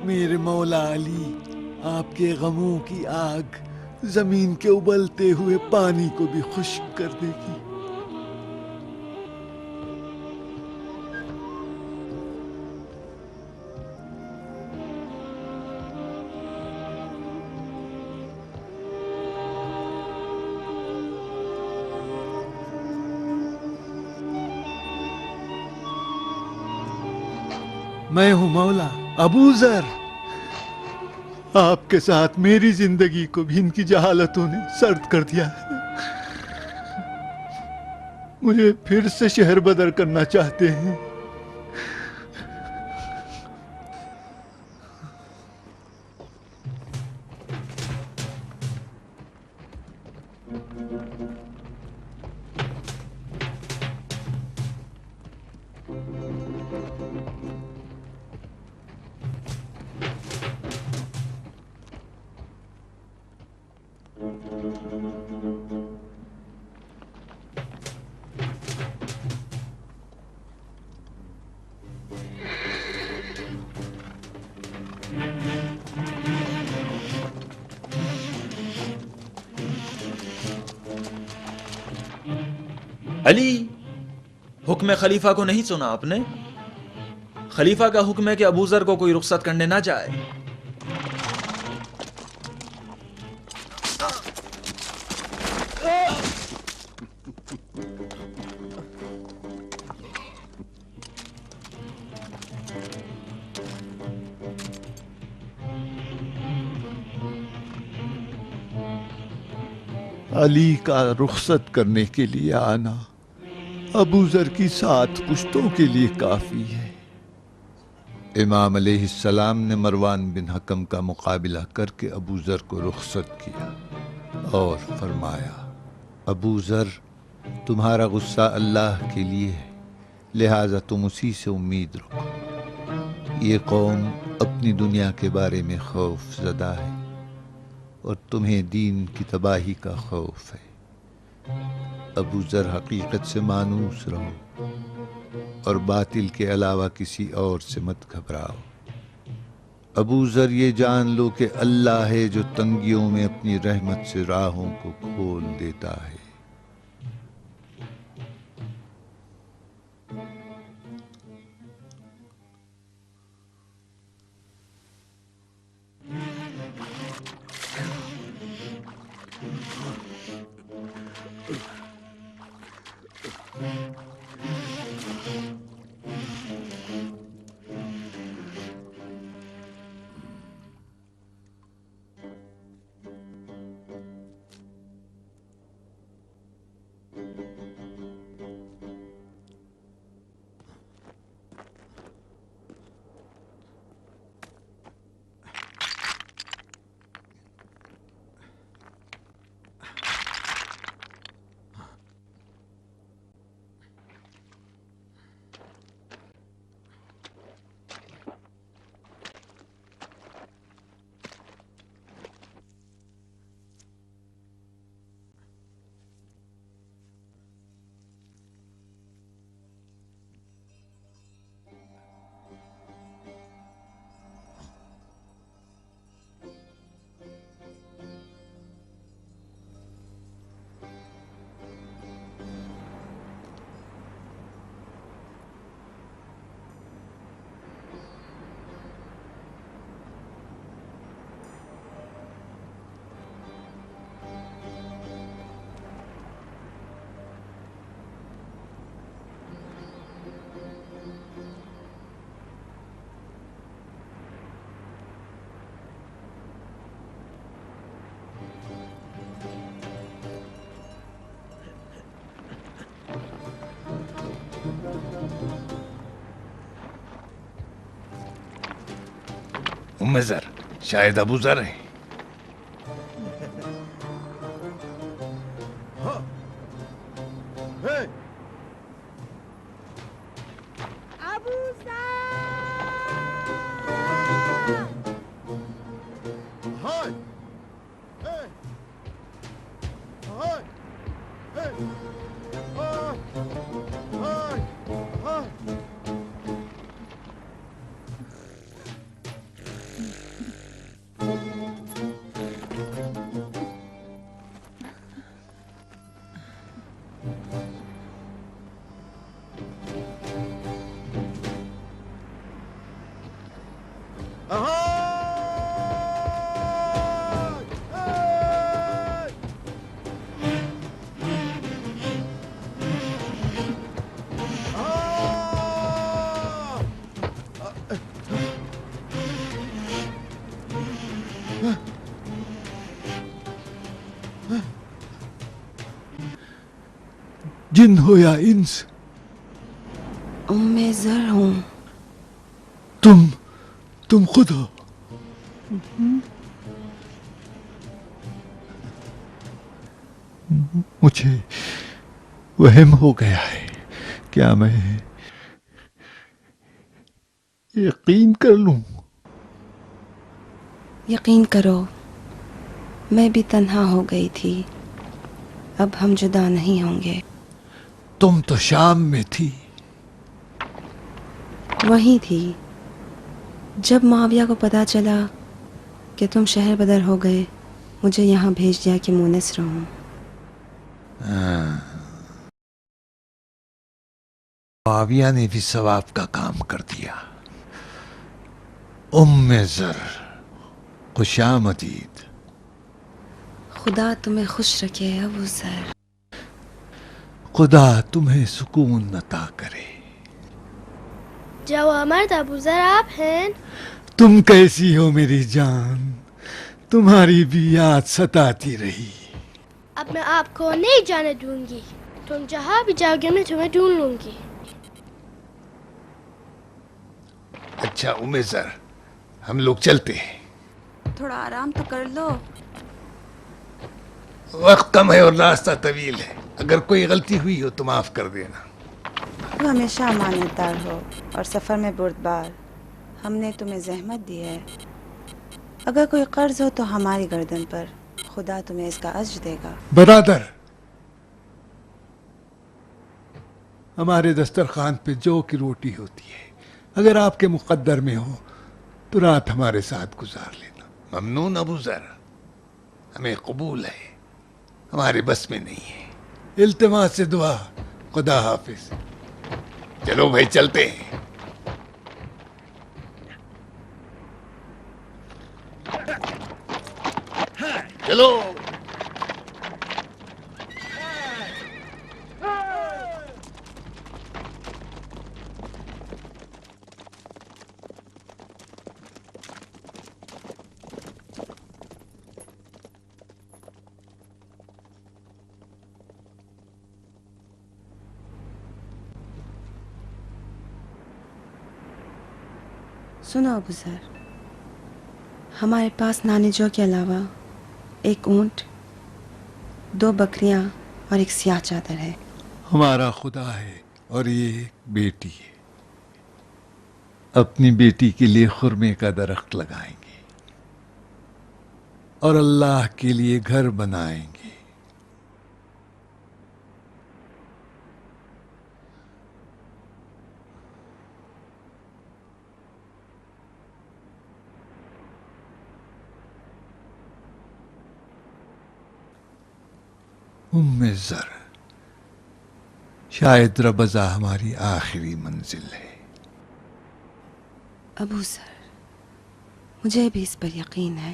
میرے مولا علی، آپ کے غموں کی آگ زمین کے ابلتے ہوئے پانی کو بھی خشک کر دے گی۔ میں ہوں مولا ابو ذر، آپ کے ساتھ میری زندگی کو بھی ان کی جہالتوں نے سرد کر دیا ہے۔ مجھے پھر سے شہر بدر کرنا چاہتے ہیں۔ علی، حکم خلیفہ کو نہیں سنا آپ نے؟ خلیفہ کا حکم ہے کہ ابو ذر کو کوئی رخصت کرنے نہ جائے۔ علی کا رخصت کرنے کے لیے آنا ابو ذر کی 7 پشتوں کے لیے کافی ہے۔ امام علیہ السلام نے مروان بن حکم کا مقابلہ کر کے ابو ذر کو رخصت کیا اور فرمایا، ابو ذر، تمہارا غصہ اللہ کے لیے ہے، لہٰذا تم اسی سے امید رکھو۔ یہ قوم اپنی دنیا کے بارے میں خوف زدہ ہے اور تمہیں دین کی تباہی کا خوف ہے۔ ابو ذر، حقیقت سے مانوس رہو اور باطل کے علاوہ کسی اور سے مت گھبراؤ۔ ابو ذر، یہ جان لو کہ اللہ ہے جو تنگیوں میں اپنی رحمت سے راہوں کو کھول دیتا ہے۔ ام ذر، شاید ابو ذر ہے۔ جن ہو یا انس؟ ام زر ہوں. تم خود ہو؟ مجھے وہم ہو گیا ہے. کیا میں یقین کر لوں؟ یقین کرو، میں بھی تنہا ہو گئی تھی، اب ہم جدا نہیں ہوں گے. تم تو شام میں تھی. وہیں تھی جب معاویہ کو پتا چلا کہ تم شہر بدر ہو گئے، مجھے یہاں بھیج دیا کہ مونس رہوں. معاویہ نے بھی ثواب کا کام کر دیا. ام زر خوش آمدید. خدا تمہیں خوش رکھے ابو ذر. خدا تمہیں سکون عطا کرے. جوامرد ابو ذر آپ ہیں؟ تم کیسی ہو میری جان؟ تمہاری بھی یاد ستاتی رہی. اب میں آپ کو نہیں جانے دوں گی، تم جہاں بھی جاؤ گے میں تمہیں ڈھونڈ لوں گی. اچھا ام زر، ہم لوگ چلتے ہیں. تھوڑا آرام تو کر لو. وقت کم ہے اور راستہ طویل ہے. اگر کوئی غلطی ہوئی ہو تو معاف کر دینا. تو ہمیشہ امانت دار ہو اور سفر میں بردبار. ہم نے تمہیں زحمت دی ہے. اگر کوئی قرض ہو تو ہماری گردن پر، خدا تمہیں اس کا اجر دے گا. برادر، ہمارے دسترخوان پہ جو کی روٹی ہوتی ہے، اگر آپ کے مقدر میں ہو تو رات ہمارے ساتھ گزار لینا. ممنون ابو ذر، ہمیں قبول ہے، ہمارے بس میں نہیں ہے. التماس سے دعا. خدا حافظ. چلو بھائی چلتے ہیں. چلو. سنو ابو ذر، ہمارے پاس نانی جو کے علاوہ ایک اونٹ، 2 بکریاں اور ایک سیاہ چادر ہے. ہمارا خدا ہے اور یہ ایک بیٹی ہے. اپنی بیٹی کے لیے خرمے کا درخت لگائیں گے اور اللہ کے لیے گھر بنائیں گے. ام زر، شاید ربضا ہماری آخری منزل ہے. ابو ذر، مجھے بھی اس پر یقین ہے.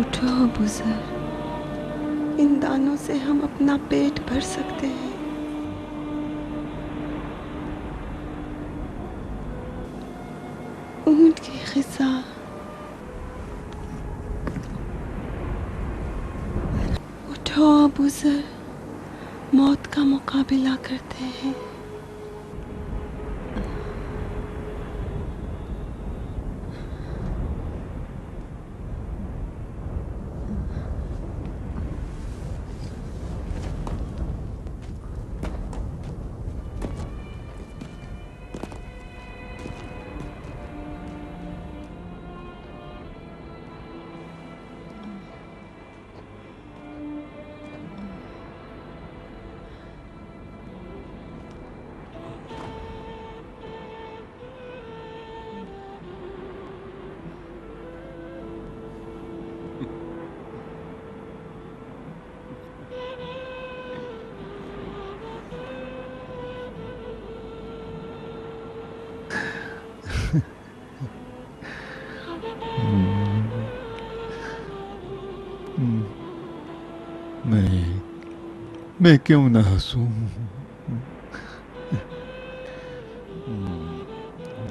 اٹھو ابو ذر، ان دانوں سے ہم اپنا پیٹ بھر سکتے ہیں۔ اونٹ کی غذا، اٹھو ابو ذر، موت کا مقابلہ کرتے ہیں۔ میں کیوں نہ ہنسوں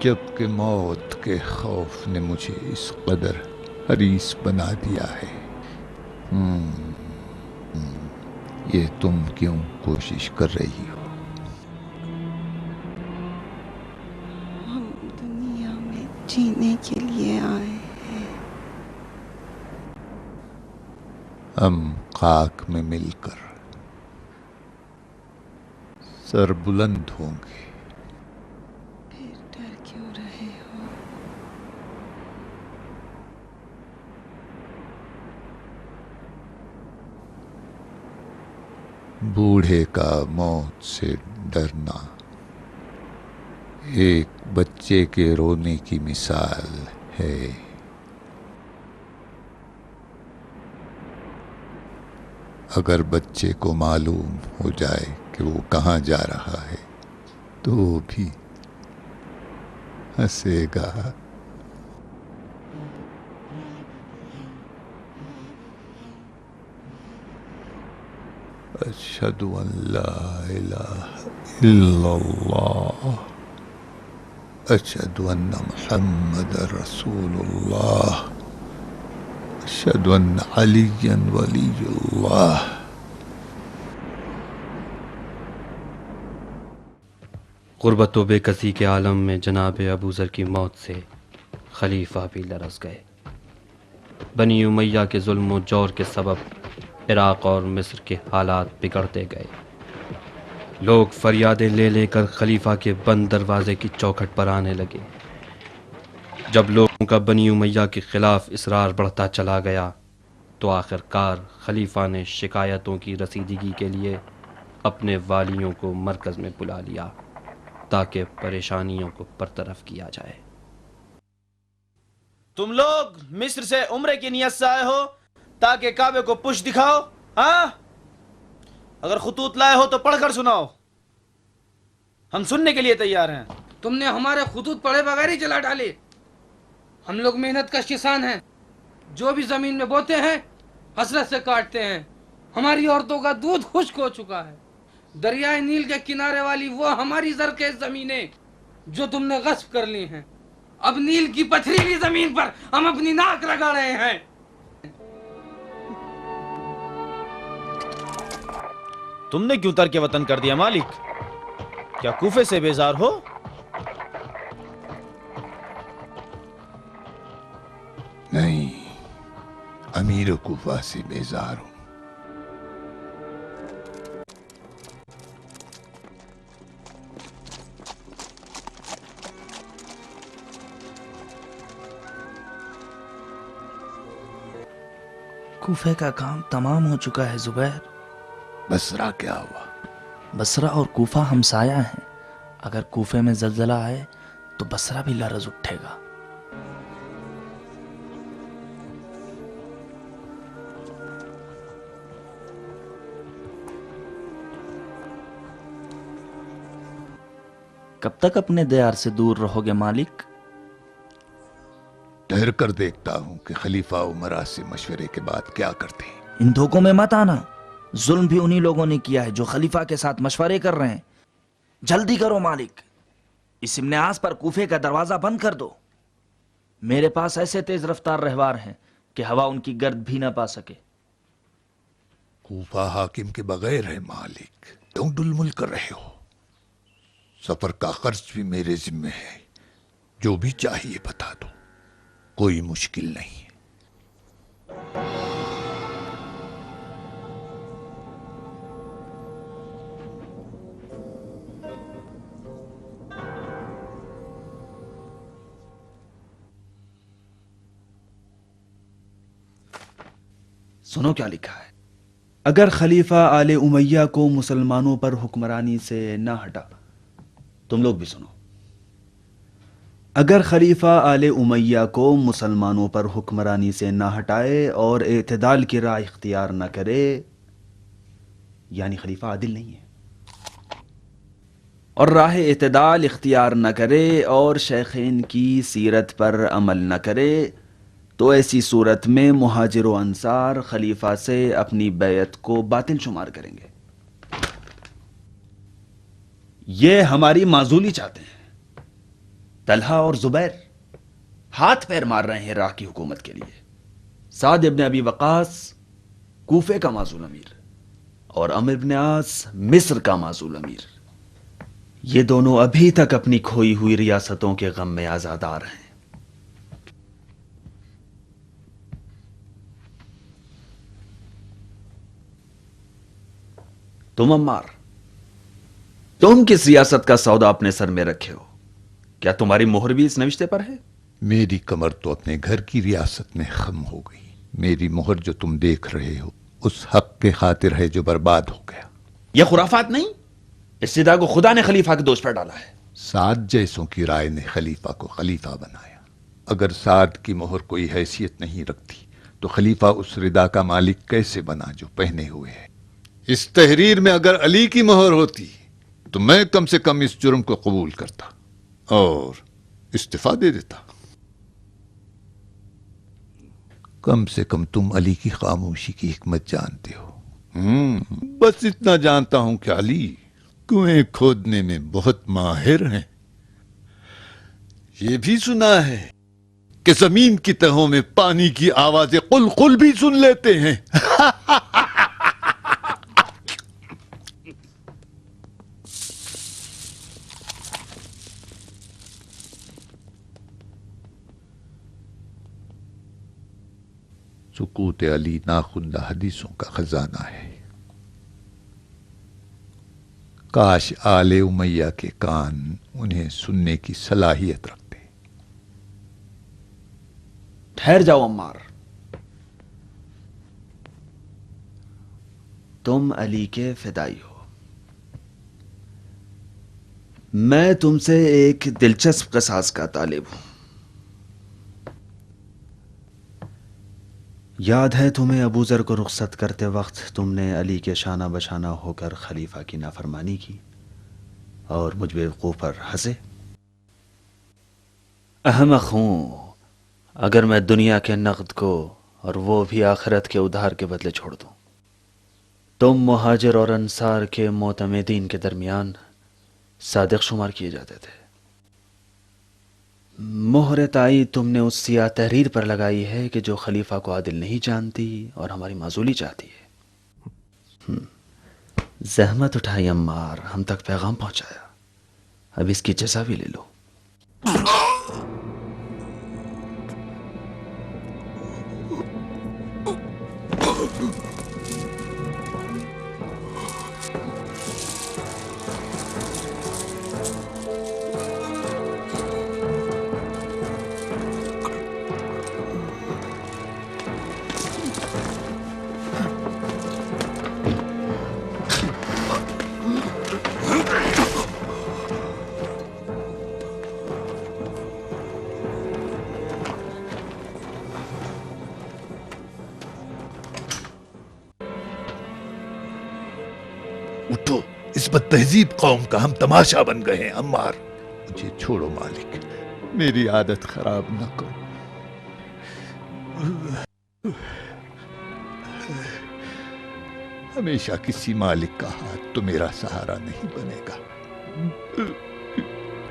جب کہ موت کے خوف نے مجھے اس قدر حریص بنا دیا ہے۔ یہ تم کیوں کوشش کر رہی ہو؟ ہم دنیا میں جینے کے لیے آئے ہیں۔ ہم خاک میں مل کر سر بلند ہوں گے۔ پھر ڈر کیوں رہے ہو؟ بوڑھے کا موت سے ڈرنا ایک بچے کے رونے کی مثال ہے۔ اگر بچے کو معلوم ہو جائے کہ وہ کہاں جا رہا ہے تو بھی ہنسے گا۔ اشہد ان لا الہ الا اللہ اشہد ان محمد رسول اللہ اشہد ان علی ولی اللہ۔ غربت و بے کسی کے عالم میں جناب ابو ذر کی موت سے خلیفہ بھی لرز گئے۔ بنی امیہ کے ظلم و جور کے سبب عراق اور مصر کے حالات بگڑتے گئے۔ لوگ فریادیں لے لے کر خلیفہ کے بند دروازے کی چوکھٹ پر آنے لگے۔ جب لوگوں کا بنی امیہ کے خلاف اصرار بڑھتا چلا گیا تو آخر کار خلیفہ نے شکایتوں کی رسیدگی کے لیے اپنے والیوں کو مرکز میں بلا لیا تاکہ پریشانیوں کو برطرف کیا جائے۔ تم لوگ مصر سے عمرے کی نیت سے آئے ہو تاکہ کعبے کو پشت دکھاؤ؟ ہاں، اگر خطوط لائے ہو تو پڑھ کر سناؤ، ہم سننے کے لیے تیار ہیں۔ تم نے ہمارے خطوط پڑھے بغیر ہی جلا ڈالے۔ ہم لوگ محنت کش کسان ہیں، جو بھی زمین میں بوتے ہیں حسرت سے کاٹتے ہیں۔ ہماری عورتوں کا دودھ خشک ہو چکا ہے۔ دریائے نیل کے کنارے والی وہ ہماری زرخیز زمینیں جو تم نے غصب کر لی ہیں، اب نیل کی پتھریلی زمین پر ہم اپنی ناک لگا رہے ہیں۔ تم نے کیوں ترک وطن کر دیا مالک؟ کیا کوفے سے بیزار ہو؟ نہیں، امیر کوفہ سے بیزار ہوں۔ کوفے کا کام تمام ہو چکا ہے زبیر۔ بصرہ کیا ہوا؟ بصرہ اور کوفہ ہمسایہ ہیں، اگر کوفے میں زلزلہ آئے تو بصرہ بھی لرز اٹھے گا۔ کب تک اپنے دیار سے دور رہو گے مالک؟ ڈر ٹھہر کر دیکھتا ہوں کہ خلیفہ عمرا سے مشورے کے بعد کیا کرتے ہیں۔ ان دھوکوں میں مت آنا، ظلم بھی انہی لوگوں نے کیا ہے جو خلیفہ کے ساتھ مشورے کر رہے ہیں۔ جلدی کرو مالک، اس ابن عاص پر کوفے کا دروازہ بند کر دو۔ میرے پاس ایسے تیز رفتار رہوار ہیں کہ ہوا ان کی گرد بھی نہ پا سکے۔ کوفہ حاکم کے بغیر ہے مالک، کیوں ڈلمل کر رہے ہو؟ سفر کا خرچ بھی میرے ذمہ ہے، جو بھی چاہیے بتا دو، کوئی مشکل نہیں ہے۔ سنو کیا لکھا ہے۔ اگر خلیفہ آل امیہ کو مسلمانوں پر حکمرانی سے نہ ہٹا، تم لوگ بھی سنو، اگر خلیفہ آل امیہ کو مسلمانوں پر حکمرانی سے نہ ہٹائے اور اعتدال کی راہ اختیار نہ کرے، یعنی خلیفہ عادل نہیں ہے، اور راہ اعتدال اختیار نہ کرے اور شیخین کی سیرت پر عمل نہ کرے، تو ایسی صورت میں مہاجر و انصار خلیفہ سے اپنی بیعت کو باطل شمار کریں گے۔ یہ ہماری معزولی چاہتے ہیں۔ طلحہ اور زبیر ہاتھ پیر مار رہے ہیں راہ کی حکومت کے لیے۔ سعد ابن ابی وقاص کوفے کا معزول امیر اور عمرو ابن عاص مصر کا معزول امیر، یہ دونوں ابھی تک اپنی کھوئی ہوئی ریاستوں کے غم میں آزادار ہیں۔ تم عمار، تم کس ریاست کا سودا اپنے سر میں رکھے ہو؟ کیا تمہاری مہر بھی اس نوشتے پر ہے؟ میری کمر تو اپنے گھر کی ریاست میں خم ہو گئی۔ میری مہر جو تم دیکھ رہے ہو اس حق کے خاطر ہے جو برباد ہو گیا۔ یہ خرافات نہیں، استدعا کو خدا نے خلیفہ کے دوش پر ڈالا ہے۔ سعد جیسوں کی رائے نے خلیفہ کو خلیفہ بنایا۔ اگر سعد کی مہر کوئی حیثیت نہیں رکھتی تو خلیفہ اس ردا کا مالک کیسے بنا جو پہنے ہوئے ہے؟ اس تحریر میں اگر علی کی مہر ہوتی تو میں کم سے کم اس جرم کو قبول کرتا اور استعفیٰ دے دیتا۔ کم سے کم تم علی کی خاموشی کی حکمت جانتے ہو۔ بس اتنا جانتا ہوں کہ علی کنویں کھودنے میں بہت ماہر ہیں۔ یہ بھی سنا ہے کہ زمین کی تہوں میں پانی کی آوازیں قلقل بھی سن لیتے ہیں۔ سکوت علی ناخندہ حدیثوں کا خزانہ ہے۔ کاش آل امیہ کے کان انہیں سننے کی صلاحیت رکھتے۔ ٹھہر جاؤ عمار، تم علی کے فدائی ہو۔ میں تم سے ایک دلچسپ قصاص کا طالب ہوں۔ یاد ہے تمہیں ابو ذر کو رخصت کرتے وقت تم نے علی کے شانہ بشانہ ہو کر خلیفہ کی نافرمانی کی اور مجھ بیوقوف پر ہنسے؟ احمق ہوں اگر میں دنیا کے نقد کو اور وہ بھی آخرت کے ادھار کے بدلے چھوڑ دوں۔ تم مہاجر اور انصار کے معتمدین کے درمیان صادق شمار کیے جاتے تھے۔ مہر تائید تم نے اس سیاہ تحریر پر لگائی ہے کہ جو خلیفہ کو عادل نہیں جانتی اور ہماری معزولی چاہتی ہے۔ زحمت اٹھائی عمار، ہم تک پیغام پہنچایا، اب اس کی جزا بھی لے لو۔ اٹھو، اس بد تہذیب قوم کا ہم تماشا بن گئے ہیں۔ عمار، مجھے چھوڑو مالک، میری عادت خراب نہ کرو۔ ہمیشہ کسی مالک کا ہاتھ تو میرا سہارا نہیں بنے گا۔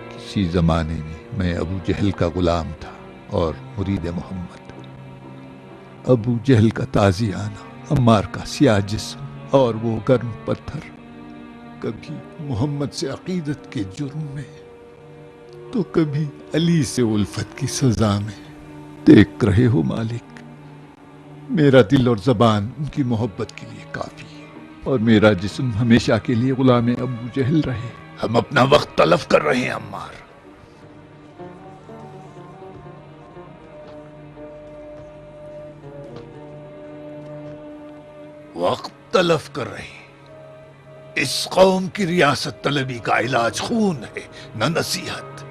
کسی زمانے میں ابو جہل کا غلام تھا اور مرید محمد۔ ابو جہل کا تازیانہ، عمار کا سیاہ جسم اور وہ گرم پتھر، کبھی محمد سے عقیدت کے جرم میں تو کبھی علی سے الفت کی سزا میں۔ دیکھ رہے ہو مالک، میرا دل اور زبان ان کی محبت کے لیے کافی ہے، اور میرا جسم ہمیشہ کے لیے غلام ابو جہل رہے۔ ہم اپنا وقت تلف کر رہے ہیں عمار۔ وقت تلف کر رہے ہیں۔ اس قوم کی ریاست طلبی کا علاج خون ہے، نہ نصیحت۔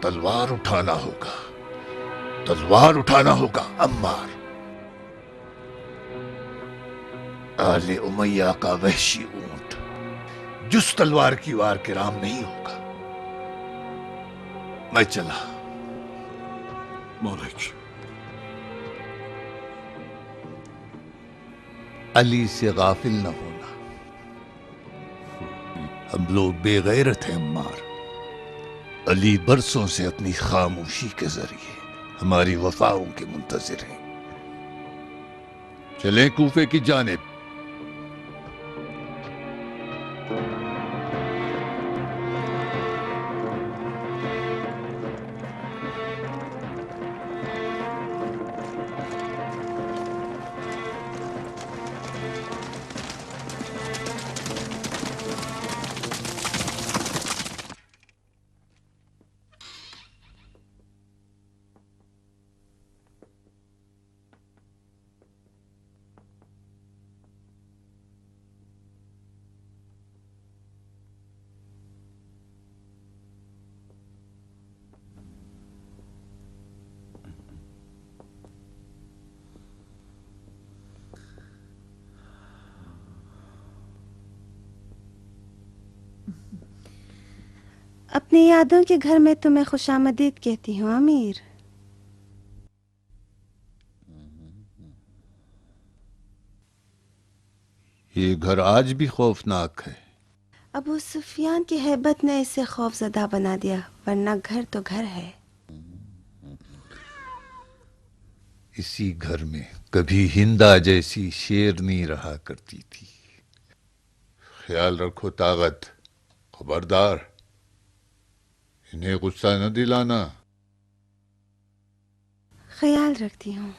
تلوار اٹھانا ہوگا، تلوار اٹھانا ہوگا عمار۔ آل امیہ کا وحشی اونٹ جس تلوار کی وار کے رام نہیں ہوگا۔ میں چلا مالک، علی سے غافل نہ ہونا۔ ہم لوگ بے غیرت ہیں عمار۔ علی برسوں سے اپنی خاموشی کے ذریعے ہماری وفاؤں کے منتظر ہیں۔ چلیں کوفے کی جانب۔ اپنی یادوں کے گھر میں تمہیں خوش آمدید کہتی ہوں امیر۔ یہ گھر آج بھی خوفناک ہے۔ ابو سفیان کی ہیبت نے اسے خوف زدہ بنا دیا، ورنہ گھر تو گھر ہے۔ اسی گھر میں کبھی ہندا جیسی شیرنی رہا کرتی تھی۔ خیال رکھو طاقت، خبردار انہیں غصہ نہ دلانا۔ خیال رکھتی ہوں۔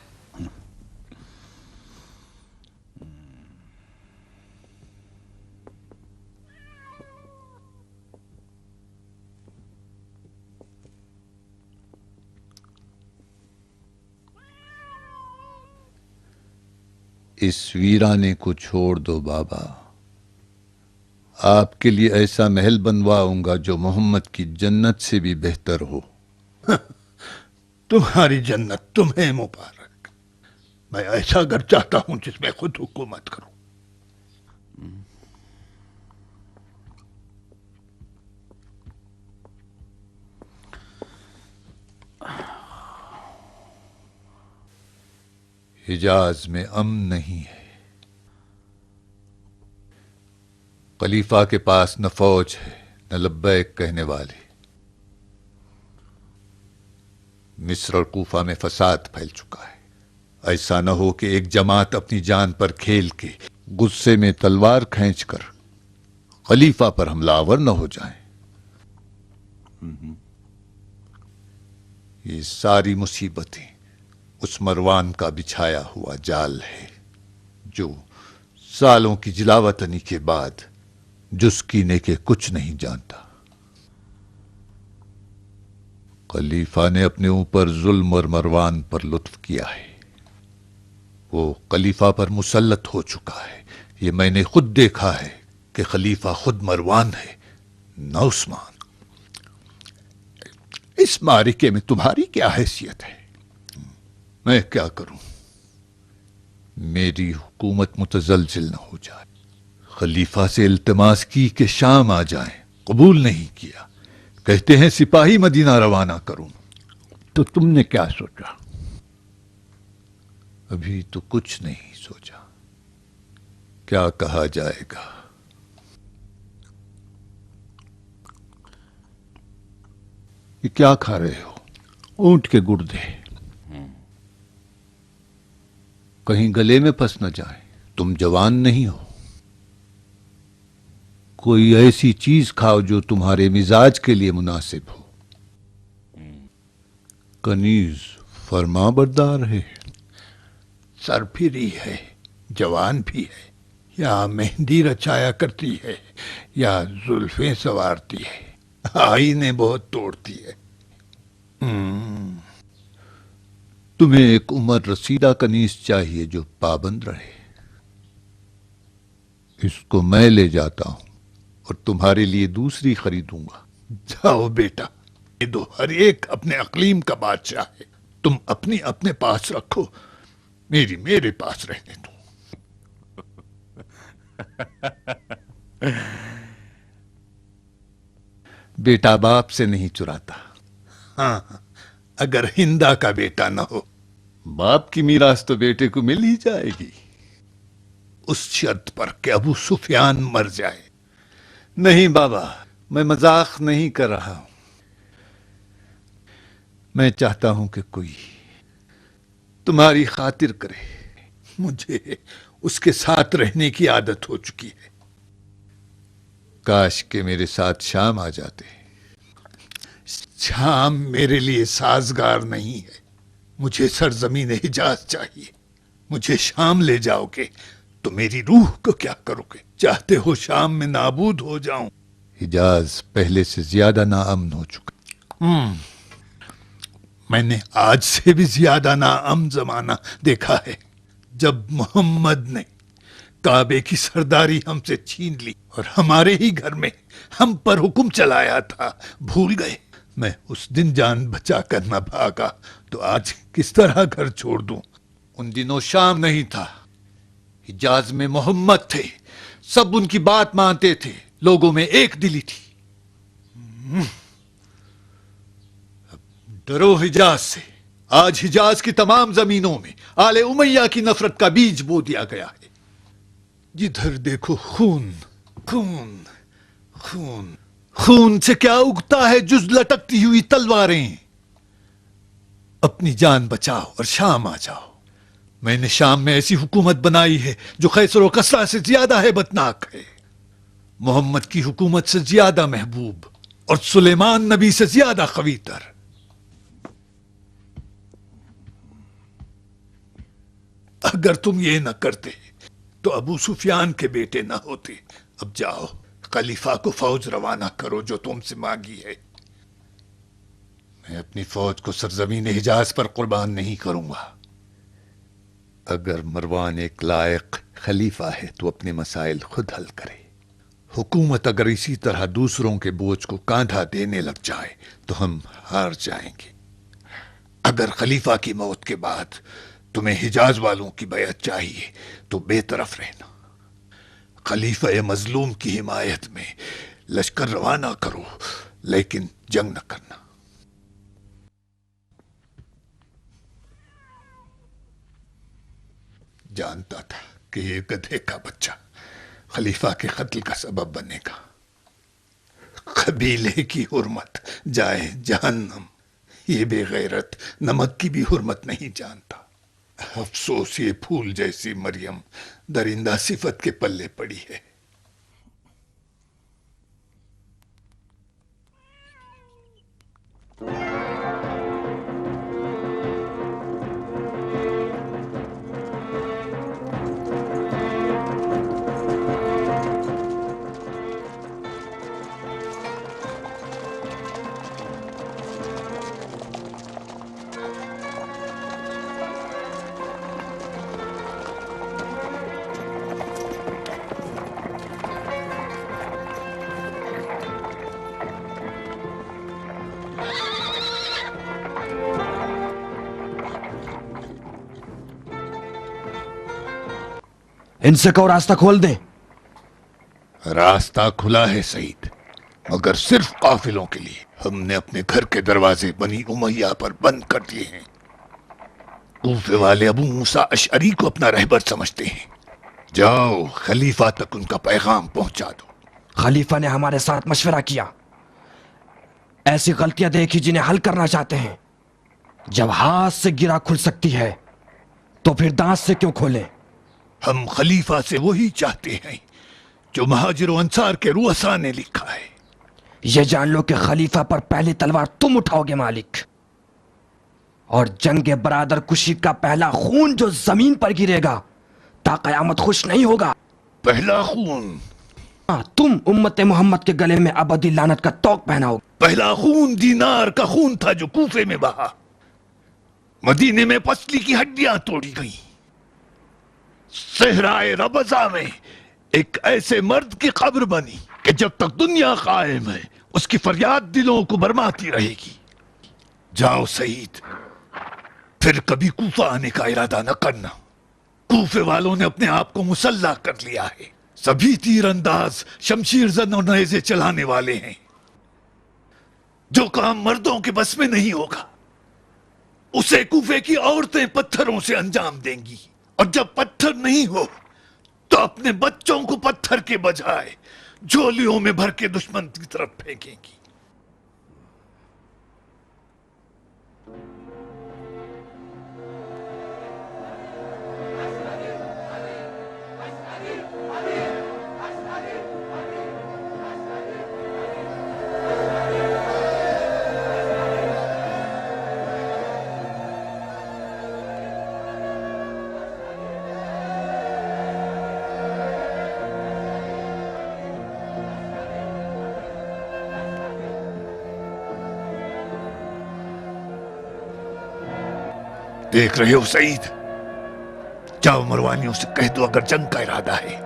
اس ویرانے کو چھوڑ دو بابا، آپ کے لیے ایسا محل بنواؤں گا جو محمد کی جنت سے بھی بہتر ہو۔ تمہاری جنت تمہیں مبارک۔ میں ایسا گھر چاہتا ہوں جس میں خود حکومت کروں۔ حجاز میں امن نہیں ہے۔ خلیفہ کے پاس نہ فوج ہے نہ لبیک کہنے والے۔ مصر اور کوفہ میں فساد پھیل چکا ہے۔ ایسا نہ ہو کہ ایک جماعت اپنی جان پر کھیل کے غصے میں تلوار کھینچ کر خلیفہ پر حملہ آور نہ ہو جائیں۔ یہ ساری مصیبتیں اس مروان کا بچھایا ہوا جال ہے جو سالوں کی جلاوطنی کے بعد جس کینے کے کچھ نہیں جانتا۔ خلیفہ نے اپنے اوپر ظلم اور مروان پر لطف کیا ہے۔ وہ خلیفہ پر مسلط ہو چکا ہے۔ یہ میں نے خود دیکھا ہے کہ خلیفہ خود مروان ہے نہ عثمان۔ اس معرکے میں تمہاری کیا حیثیت ہے؟ میں کیا کروں؟ میری حکومت متزلزل نہ ہو جائے۔ خلیفہ سے التماس کی کہ شام آ جائیں، قبول نہیں کیا۔ کہتے ہیں سپاہی مدینہ روانہ کروں۔ تو تم نے کیا سوچا؟ ابھی تو کچھ نہیں سوچا. کیا کہا جائے گا؟ یہ کیا کھا رہے ہو؟ اونٹ کے گردے. کہیں گلے میں پھنس نہ جائیں. تم جوان نہیں ہو. کوئی ایسی چیز کھاؤ جو تمہارے مزاج کے لیے مناسب ہو. کنیز فرما بردار ہے، سرپھری ہے، جوان بھی ہے، یا مہندی رچایا کرتی ہے یا زلفیں سنوارتی ہے، آئینے بہت توڑتی ہے. تمہیں ایک عمر رسیدہ کنیز چاہیے جو پابند رہے. اس کو میں لے جاتا ہوں اور تمہارے لیے دوسری خریدوں گا. جاؤ بیٹا، یہ دو ہر ایک اپنے اقلیم کا بادشاہ ہے. تم اپنی اپنے پاس رکھو، میری میرے پاس رہنے دو. بیٹا باپ سے نہیں چراتا. ہاں، اگر ہندا کا بیٹا نہ ہو، باپ کی میراث تو بیٹے کو مل ہی جائے گی، اس شرط پر کہ ابو سفیان مر جائے. نہیں بابا، میں مذاق نہیں کر رہا ہوں. میں چاہتا ہوں کہ کوئی تمہاری خاطر کرے. مجھے اس کے ساتھ رہنے کی عادت ہو چکی ہے. کاش کہ میرے ساتھ شام آ جاتے. شام میرے لیے سازگار نہیں ہے. مجھے سرزمین حجاز چاہیے. مجھے شام لے جاؤ گے تو میری روح کو کیا کرو گے؟ چاہتے ہو شام میں نابود ہو جاؤں؟ حجاز پہلے سے زیادہ ناامن ہو چکا. میں نے آج سے بھی زیادہ ناامن زمانہ دیکھا ہے. جب محمد نے کعبے کی سرداری ہم سے چھین لی اور ہمارے ہی گھر میں ہم پر حکم چلایا تھا، بھول گئے؟ میں اس دن جان بچا کر نہ بھاگا تو آج کس طرح گھر چھوڑ دوں؟ ان دنوں شام نہیں تھا، حجاز میں محمد تھے. سب ان کی بات مانتے تھے. لوگوں میں ایک دلی تھی. ڈرو حجاز سے. آج حجاز کی تمام زمینوں میں آل امیہ کی نفرت کا بیج بو دیا گیا ہے. جدھر دیکھو خون خون خون. خون سے کیا اگتا ہے جز لٹکتی ہوئی تلواریں. اپنی جان بچاؤ اور شام آ جاؤ. میں نے شام میں ایسی حکومت بنائی ہے جو خیسر و کسریٰ سے زیادہ ہیبتناک ہے، محمد کی حکومت سے زیادہ محبوب، اور سلیمان نبی سے زیادہ قوی تر. اگر تم یہ نہ کرتے تو ابو سفیان کے بیٹے نہ ہوتے. اب جاؤ، خلیفہ کو فوج روانہ کرو جو تم سے مانگی ہے. میں اپنی فوج کو سرزمین حجاز پر قربان نہیں کروں گا. اگر مروان ایک لائق خلیفہ ہے تو اپنے مسائل خود حل کرے. حکومت اگر اسی طرح دوسروں کے بوجھ کو کاندھا دینے لگ جائے تو ہم ہار جائیں گے. اگر خلیفہ کی موت کے بعد تمہیں حجاز والوں کی بیعت چاہیے تو بے طرف رہنا. خلیفہ مظلوم کی حمایت میں لشکر روانہ کرو، لیکن جنگ نہ کرنا. جانتا تھا کہ یہ گدھے کا بچہ خلیفہ کے قتل کا سبب بنے گا. قبیلے کی حرمت جائے جہنم. یہ بے غیرت نمک کی بھی حرمت نہیں جانتا. افسوس یہ پھول جیسی مریم درندہ صفت کے پلے پڑی ہے. ان سے کہو راستہ کھول دے. راستہ کھلا ہے سعید، مگر صرف قافلوں کے لیے. ہم نے اپنے گھر کے دروازے بنی امیہ پر بند کر دیے ہیں۔ کوفے والے ابو موسیٰ اشعری کو اپنا رہبر سمجھتے ہیں۔ جاؤ خلیفہ تک ان کا پیغام پہنچا دو۔ خلیفہ نے ہمارے ساتھ مشورہ کیا، ایسی غلطیاں دیکھی جنہیں حل کرنا چاہتے ہیں۔ جب ہاتھ سے گرا کھل سکتی ہے تو پھر دانت سے کیوں کھولیں؟ ہم خلیفہ سے وہی چاہتے ہیں جو مہاجر و انصار کے رؤساء نے لکھا ہے۔ یہ جان لو کہ خلیفہ پر پہلی تلوار تم اٹھاؤ گے مالک، اور جنگ برادر کشی کا پہلا خون جو زمین پر گرے گا تا قیامت خوش نہیں ہوگا۔ پہلا خون؟ تم امت محمد کے گلے میں ابدی لعنت کا توق پہناؤ گے۔ پہلا خون دینار کا خون تھا جو کوفے میں بہا۔ مدینے میں پسلی کی ہڈیاں توڑی گئیں۔ صحرائے ربضہ میں ایک ایسے مرد کی قبر بنی کہ جب تک دنیا قائم ہے اس کی فریاد دلوں کو برماتی رہے گی۔ جاؤ سعید، پھر کبھی کوفہ آنے کا ارادہ نہ کرنا۔ کوفے والوں نے اپنے آپ کو مسلح کر لیا ہے۔ سبھی تیر انداز، شمشیر زن اور نیزے چلانے والے ہیں۔ جو کام مردوں کے بس میں نہیں ہوگا اسے کوفے کی عورتیں پتھروں سے انجام دیں گی، اور جب پتھر نہیں ہو تو اپنے بچوں کو پتھر کے بجائے جھولیوں میں بھر کے دشمن کی طرف پھینکیں گی۔ دیکھ رہے ہو سعید، جاؤ مروانیوں سے کہہ دو اگر جنگ کا ارادہ ہے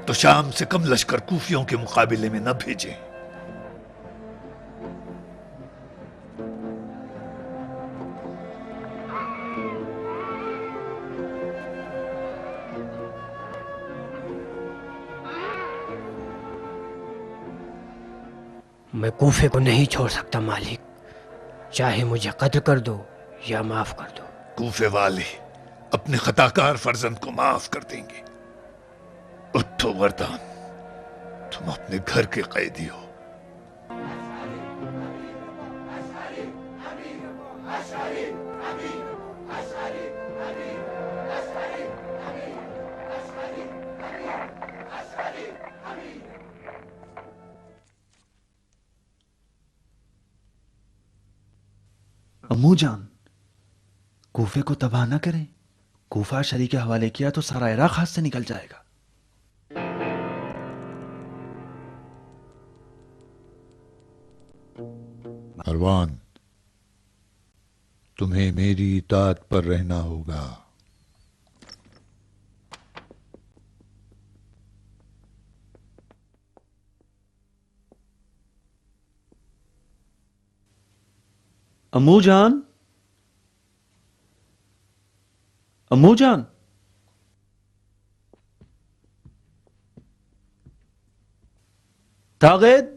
تو شام سے کم لشکر کوفیوں کے مقابلے میں نہ بھیجیں۔ میں کوفے کو نہیں چھوڑ سکتا مالک، چاہے مجھے قتل کر دو یا معاف کر دو۔ کوفے والے اپنے خطا کار فرزند کو معاف کر دیں گے۔ اٹھو وردان، تم اپنے گھر کے قیدی ہو۔ امو جان، کوفے کو تباہ نہ کریں۔ کوفہ شری کے حوالے کیا تو سارا عراق ہاتھ سے نکل جائے گا۔ مروان، تمہیں میری اطاعت پر رہنا ہوگا۔ امو جان، امو جان، تاغد،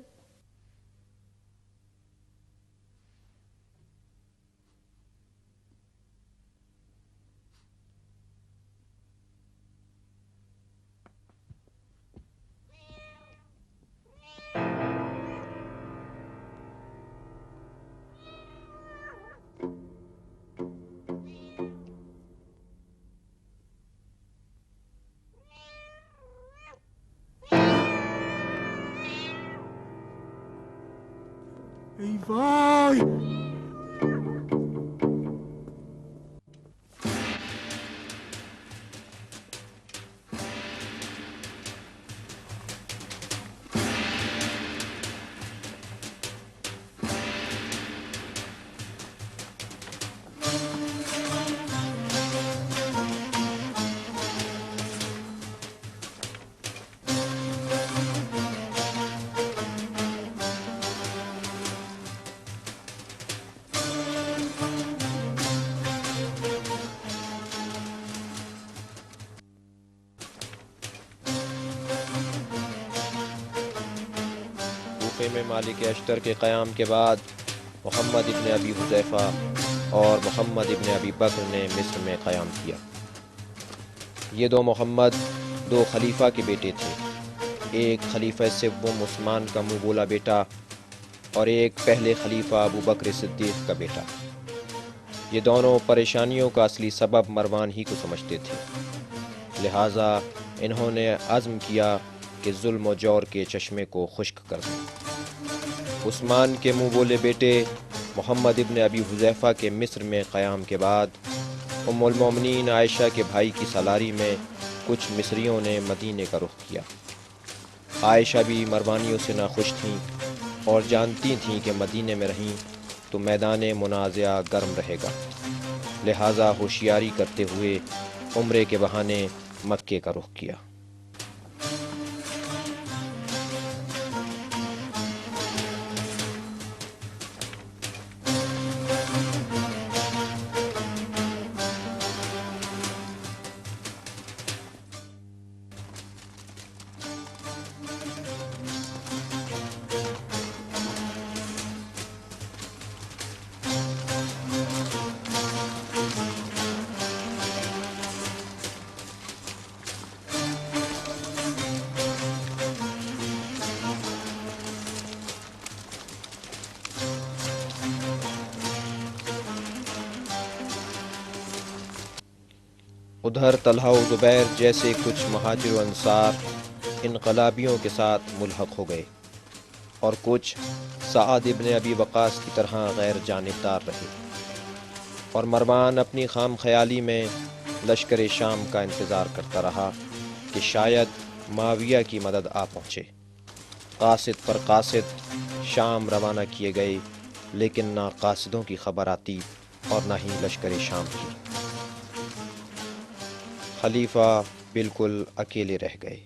ای وای! خلافے میں مالک اشتر کے قیام کے بعد محمد ابن ابی حذیفہ اور محمد ابن ابی بکر نے مصر میں قیام کیا۔ یہ دو محمد دو خلیفہ کے بیٹے تھے، ایک خلیفہ سوم عثمان کا منہ بولا بیٹا اور ایک پہلے خلیفہ ابو بکر صدیق کا بیٹا۔ یہ دونوں پریشانیوں کا اصلی سبب مروان ہی کو سمجھتے تھے، لہٰذا انہوں نے عزم کیا کہ ظلم و جور کے چشمے کو خشک کر دیں۔ عثمان کے منہ بولے بیٹے محمد ابن ابی حذیفہ کے مصر میں قیام کے بعد ام المومنین عائشہ کے بھائی کی سالاری میں کچھ مصریوں نے مدینے کا رخ کیا۔ عائشہ بھی مروانیوں سے ناخوش تھیں اور جانتی تھیں کہ مدینے میں رہیں تو میدان منازعہ گرم رہے گا، لہٰذا ہوشیاری کرتے ہوئے عمرے کے بہانے مکے کا رخ کیا۔ ادھر طلحہ و زبیر جیسے کچھ مہاجر و انصار انقلابیوں کے ساتھ ملحق ہو گئے اور کچھ سعد ابن ابی وقاص کی طرح غیر جانبدار رہے، اور مروان اپنی خام خیالی میں لشکر شام کا انتظار کرتا رہا کہ شاید معاویہ کی مدد آ پہنچے۔ قاصد پر قاصد شام روانہ کیے گئے، لیکن نہ قاصدوں کی خبر آتی اور نہ ہی لشکر شام کی۔ خلیفہ بالکل اکیلے رہ گئے۔